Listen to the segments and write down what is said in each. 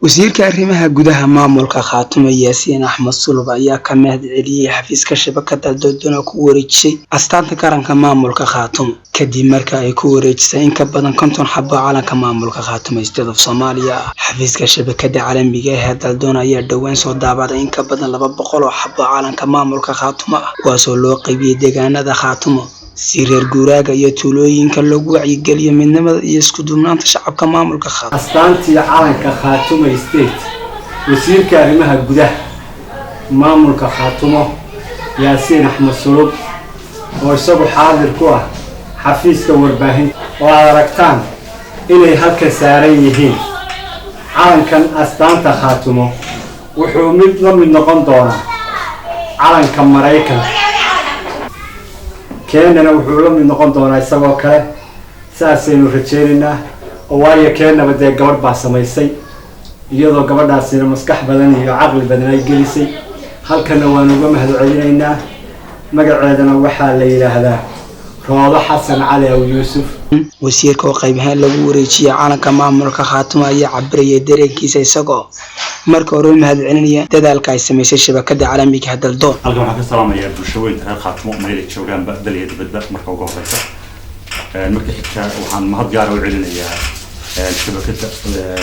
wasiirka arrimaha gudaha maamulka Khaatumo Yaasiin Axmed Sulub ayaa ka mahad celiyay xafiiska shabakada Daldona ku wareejisay astaanta qaranka maamulka Khaatumo kadib markii ay ku wareejisay in ka badan 50 xabo calanka maamulka Khaatumo State of Somalia. xafiiska shabakada caalamiga ah ee Daldona ayaa dhawaan soo daabacday in ka badan 200 xabo calanka maamulka Khaatumo kuwaasoo loo qaybiyay deegaanada Khaatumo si reer guuraaga iyo tuulooyinka lagu wacyigeliyo midnimada iyo isku duubnaanta shacabka maamulka Khaatumo. astaantii calanka Khaatumo State wasiirka arrimaha gudaha maamulka Khaatumo Yaasiin Axmed Sulub oo isagu xaadir ku ah xafiiska warbaahinta oo aragtaan inay halka saaran yihiin calankan astaanta Khaatumo wuxuu mid la mid noqon doonaa calanka Mareykanka كأننا وحول من نقطة وأنا يسوى كله ساسين ورجالنا ووايا كأننا بدي جبر بعصا ما يسي يلا جبر داسين مسكح بدني عقل بدني جلسي هل كنا وانا جمه علينا ما قعدنا وحال ليلة هذا روضة حسن علي ويوسف wasiirka oo qaybaha lagu wareejiyay calanka maamulka Khaatumo ayaa cabriyay dareenkiisa isagoo marka hore mahad celinaya dadaalka ay sameysay shabakada caalamiga ah Daldona. halkan waxaan ka salaamayaa bulshooyinka reer Khaatumo meel ay joogaan badaliyay dibadda marka ugu horeysa marka xigta waxaan mahad gaar ah u celinayaa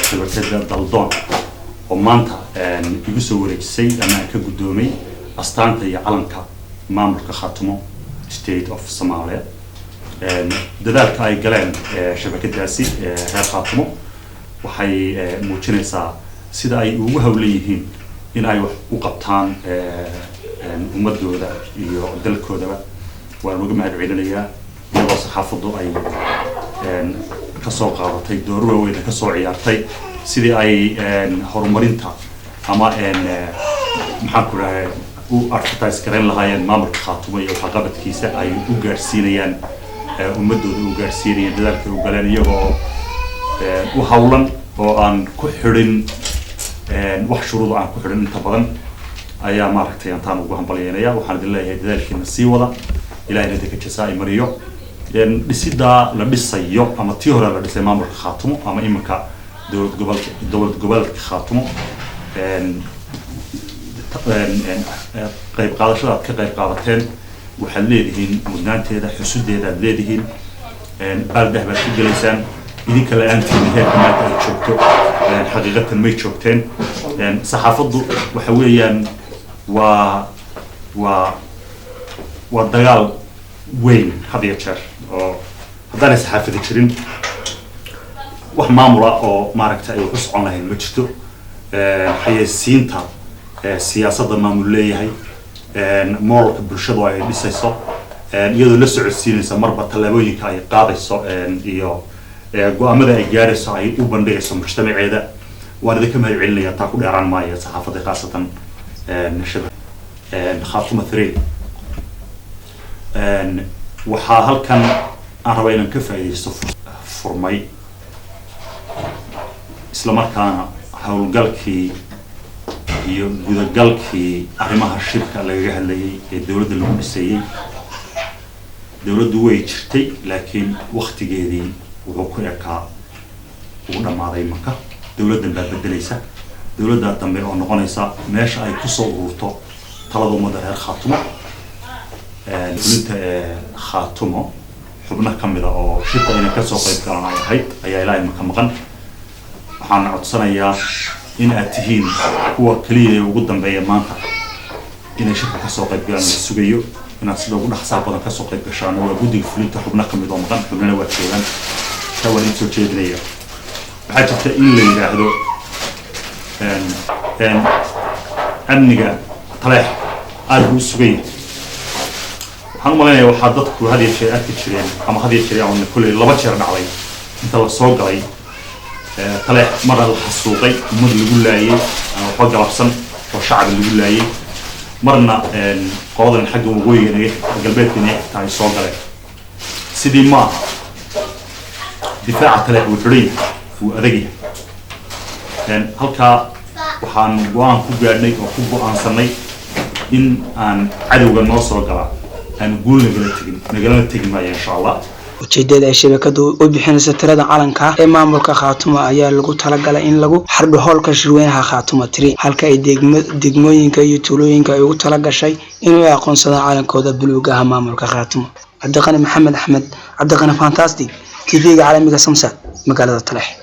shabakada Daldona oo maanta igu soo wareejisay ama ka gudoomay astaanta iyo calanka maamulka Khaatumo State of Somalia. dadaalka ay galeen shabakadaasi reer Khaatumo waxay muujinaysaa sida ay ugu hawlan yihiin in ay wax u qabtaan ummadooda iyo dalkoodaba. waan uga mahad celinayaa iyadoo saxaafaddu ay ka soo qaadatay door weyn ka soo ciyaartay sidii ay horumarinta ama maxaan ku rahay u advertise gareyn lahaayeen maamulka Khaatumo iyo waxqabadkiisa ay u gaarsiinayaan ummadooda u gaarsiinayeen dadaalka u galeen iyagoo u hawlan oo aan ku xirin wax shuruud aan ku xirin inta badan ayaa maaragtay intaan ugu hambalyeynaya. waxaan idin leeyahay dadaalkiina sii wada ilaahayna idinka jazaay mariyo dhisida la dhisayo ama tii hore la dhisay maamulka Khaatumo ama iminka dowlad gobolka Khaatumo qayb qaadashada ka qayb qaadateen waxaad leedihiin mudnaanteeda xusuudeeda leedihiin baaldah baad ku gelaysaan idinka la'aantiin heerka maanta ay joogto xaqiiqatan may joogteen. saxaafaddu waxa weeyaan waa dagaal weyn had iyo jeer oo haddaan saxaafada jirin wax maamula oo maaragtay ay u socon lahayn ma jirto. xayeysiinta siyaasadda maamul leeyahay moolka bulshadu ay dhisayso iyadoo la socodsiinaysa marba talaabooyinka ay qaadayso iyo go'aamada ay gaarayso ay u bandhigayso mujtamaceeda. waan idinka mahad celinayaa taa ku dheeraan maayo saxaafadda khaasatan Khaatumo 3 waxaa halkan aan rabaa inaan ka faa'iidaysto furmay isla markaana howlgalkii iyo gudagalkii arrimaha shirka lagaga hadlayay ee dawladda lagu dhisayay. dawladdu way jirtay laakiin waqtigeedii wuxuu ku ekaa ugu dhamaaday marka dawladdan baa bedelaysa dawladda dambe oo noqonaysa meesha ay ku soo ururto talada ummadda reer Khaatumo. fulinta Khaatumo xubno ka mid ah oo shirka inay ka soo qayb galaan ay ahayd ayaa ilaahay marka maqan. waxaan codsanayaa in aad tihiin kuwa kaliya ee ugu dambeeya maanta inay shirka ka soo qayb galaan la sugayo inaad sida ugu dhaqsaha badan ka soo qayb gashaan. waa guddiga fulinta xubno ka mid oo maqan xubnana waa joogaan tawaan in soo jeedinaya. waxaa jirta in la yiraahdo amniga taleex aad buu sugay. waxaan u maleynayaa waxaa dadku had iyo jeer arki jireen ama had iyo jeer aan kulay 2 jeer dhacday inta la soo galay taleex marna la xasuuqay ummad lagu laayay ama waxba galabsan oo shacab lagu laayay marna qoladan xagga waqooyiga galbeedka ay soo galeen. sidii ma difaaca taleex uu xidhay uu adag yahay. halkaa waxaan go'aan ku gaadhnay oo ku go'aansanay in aan cadowga noo soo gala aan guul nagala tegin maayo insha Allah. ujeedada ay shabakadu u bixinayso tirada calanka ee maamulka Khaatumo ayaa lagu talagalay in lagu xardho howlka shirweynaha Khaatumo 3 halka ay degmooyinka iyo tuulooyinka ay ugu talagashay inuu aqoonsadaan calankooda buluuga ah maamulka Khaatumo. Cabdiqani Maxamed Axmed, Cabdiqani Fantastic, TV-ga caalamiga Samsat, magaalada Taleex.